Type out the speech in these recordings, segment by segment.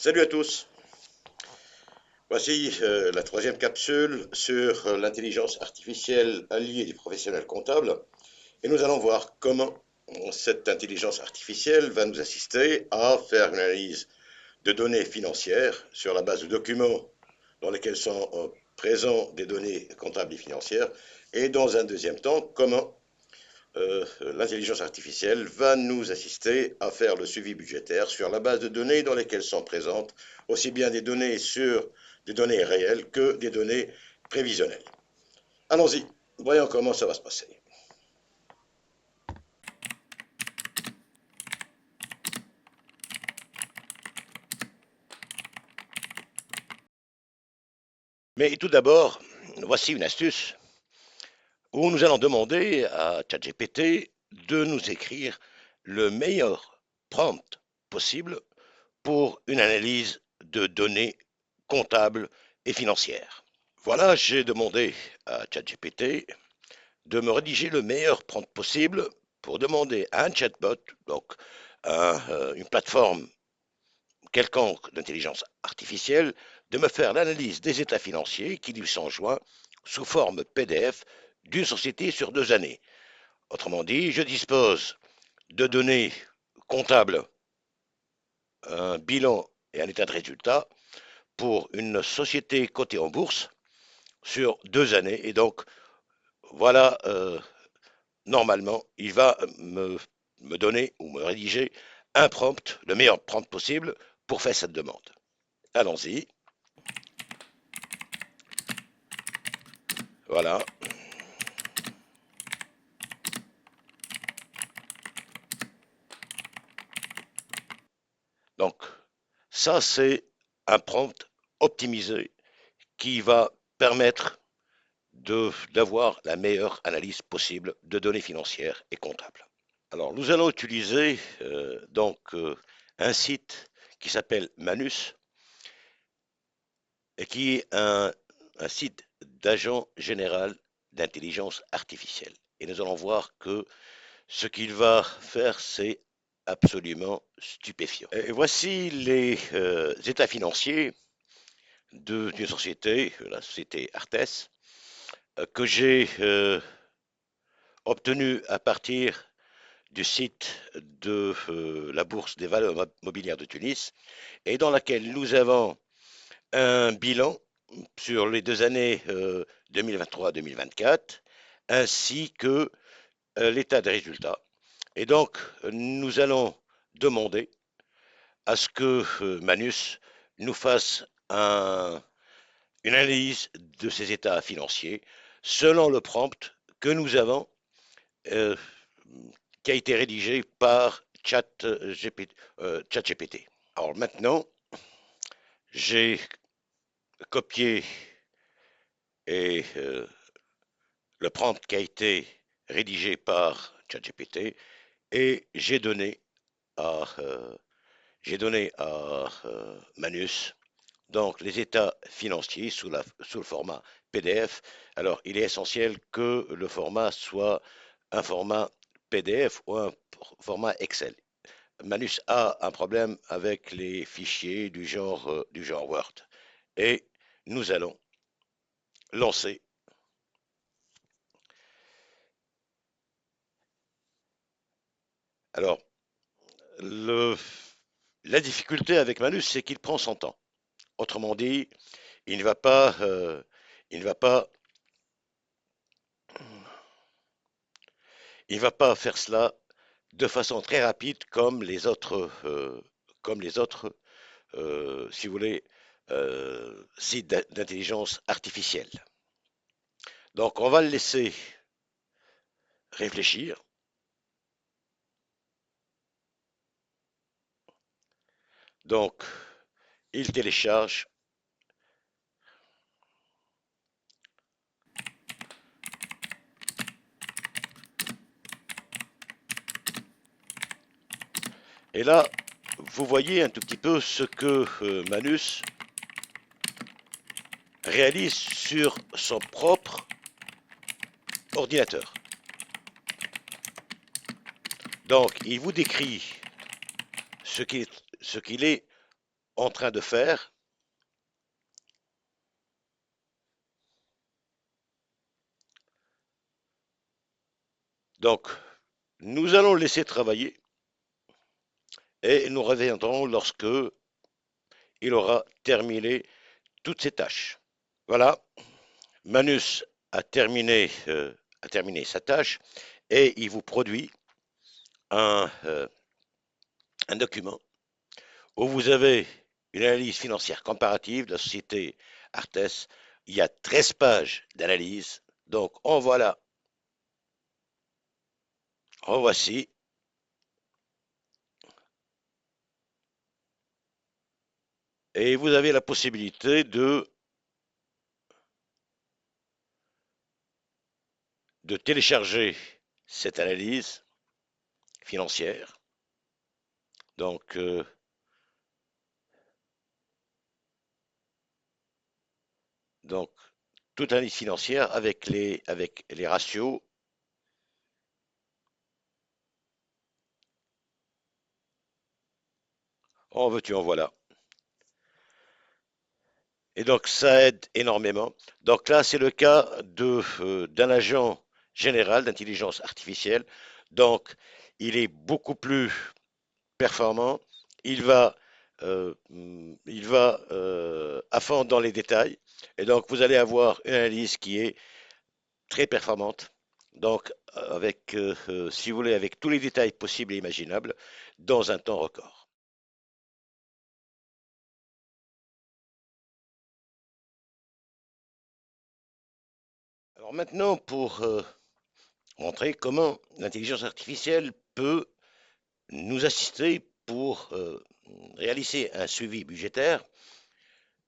Salut à tous. Voici la troisième capsule sur l'intelligence artificielle alliée des professionnels comptables. Et nous allons voir comment cette intelligence artificielle va nous assister à faire une analyse de données financières sur la base de documents dans lesquels sont présents des données comptables et financières. Et dans un deuxième temps, comment l'intelligence artificielle va nous assister à faire le suivi budgétaire sur la base de données dans lesquelles sont présentes aussi bien des données sur des données réelles que des données prévisionnelles. Allons-y, voyons comment ça va se passer. Mais tout d'abord, voici une astuce où nous allons demander à ChatGPT de nous écrire le meilleur prompt possible pour une analyse de données comptables et financières. Voilà, j'ai demandé à ChatGPT de me rédiger le meilleur prompt possible pour demander à un chatbot, donc une plateforme quelconque d'intelligence artificielle, de me faire l'analyse des états financiers qui lui sont joints sous forme PDF d'une société sur 2 années. Autrement dit, je dispose de données comptables, un bilan et un état de résultat pour une société cotée en bourse sur 2 années. Et donc, voilà, normalement, il va me donner ou me rédiger un prompt, le meilleur prompt possible pour faire cette demande. Allons-y. Voilà. Donc, ça, c'est un prompt optimisé qui va permettre d'avoir la meilleure analyse possible de données financières et comptables. Alors, nous allons utiliser un site qui s'appelle Manus et qui est un site d'agent général d'intelligence artificielle. Et nous allons voir que ce qu'il va faire, c'est absolument stupéfiant. Et voici les états financiers d'une société, la société Artes, que j'ai obtenu à partir du site de la Bourse des valeurs mobilières de Tunis, et dans laquelle nous avons un bilan sur les 2 années 2023-2024, ainsi que l'état des résultats. Et donc, nous allons demander à ce que Manus nous fasse une analyse de ces états financiers selon le prompt que nous avons, euh, qui a été rédigé par ChatGPT. Alors maintenant, j'ai copié et le prompt qui a été rédigé par ChatGPT et j'ai donné à Manus donc les états financiers sous le format PDF. Alors, il est essentiel que le format soit un format PDF ou un format Excel. Manus a un problème avec les fichiers du genre Word. Et nous allons lancer. Alors, la difficulté avec Manus, c'est qu'il prend son temps. Autrement dit, il ne va pas, il ne va pas, il va pas faire cela de façon très rapide comme les autres, si vous voulez, sites d'intelligence artificielle. Donc, on va le laisser réfléchir. Donc, il télécharge. Et là, vous voyez un tout petit peu ce que Manus réalise sur son propre ordinateur. Donc, il vous décrit ce qu'il est en train de faire. Donc, nous allons le laisser travailler et nous reviendrons lorsque il aura terminé toutes ses tâches. Voilà, Manus a terminé sa tâche et il vous produit un document où vous avez une analyse financière comparative de la société Artes. Il y a 13 pages d'analyse. Donc, en voici. Et vous avez la possibilité de télécharger cette analyse financière. Donc, donc toute analyse financière avec les ratios. En veux-tu, en voilà. Et donc, ça aide énormément. Donc là, c'est le cas d'un agent général d'intelligence artificielle. Donc, il est beaucoup plus performant. Il va, il va à fond dans les détails. Et donc, vous allez avoir une analyse qui est très performante. Donc, si vous voulez, avec tous les détails possibles et imaginables, dans un temps record. Alors maintenant, pour montrer comment l'intelligence artificielle peut nous assister pour réaliser un suivi budgétaire,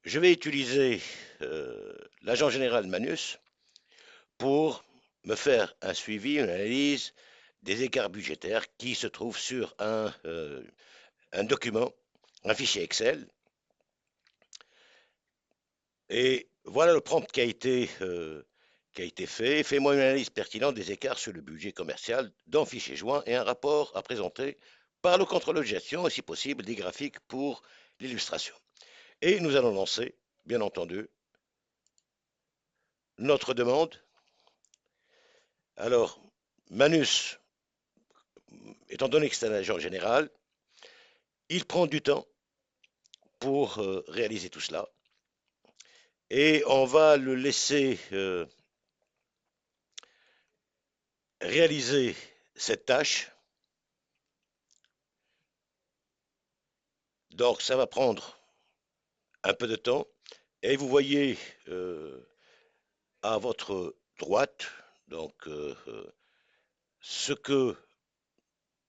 je vais utiliser l'agent général Manus pour me faire un suivi, une analyse des écarts budgétaires qui se trouvent sur un document, un fichier Excel. Et voilà le prompt qui a été fait. Fais-moi une analyse pertinente des écarts sur le budget commercial dans fichier joint et un rapport à présenter par le contrôleur de gestion et si possible des graphiques pour l'illustration. Et nous allons lancer, bien entendu, notre demande. Alors, Manus, étant donné que c'est un agent général, il prend du temps pour réaliser tout cela. Et on va le laisser réaliser cette tâche. Donc, ça va prendre un peu de temps. Et vous voyez à votre droite, donc ce que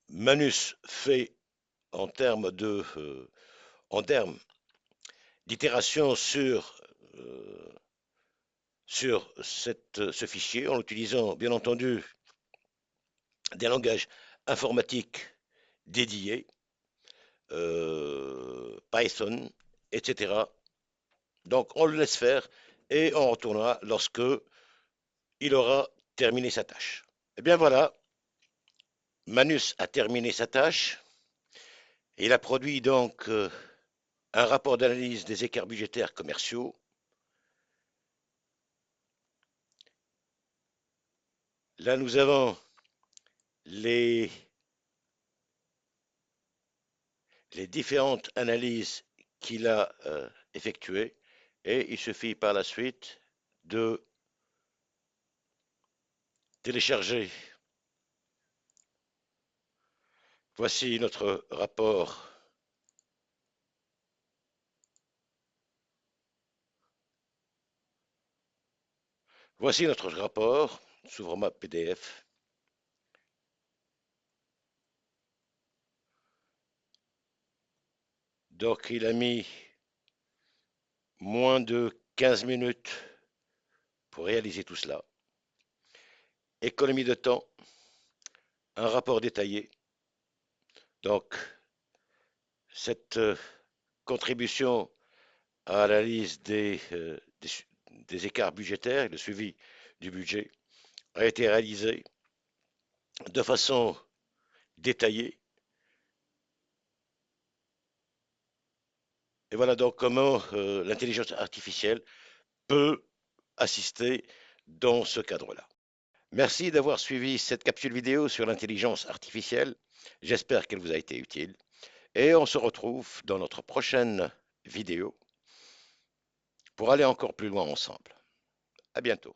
Manus fait en termes d'itération sur ce fichier, en utilisant bien entendu des langages informatiques dédiés, Python, etc. Donc on le laisse faire et on retournera lorsque il aura terminé sa tâche. Et bien voilà, Manus a terminé sa tâche. Il a produit donc un rapport d'analyse des écarts budgétaires commerciaux. Là, nous avons les, les différentes analyses qu'il a effectuées et il suffit par la suite de télécharger. Voici notre rapport. Voici notre rapport sous format PDF. Donc, il a mis moins de 15 minutes pour réaliser tout cela. Économie de temps, un rapport détaillé. Donc, cette contribution à l'analyse des écarts budgétaires et le suivi du budget a été réalisée de façon détaillée Et voilà donc comment l'intelligence artificielle peut assister dans ce cadre-là. Merci d'avoir suivi cette capsule vidéo sur l'intelligence artificielle. J'espère qu'elle vous a été utile. Et on se retrouve dans notre prochaine vidéo pour aller encore plus loin ensemble. À bientôt.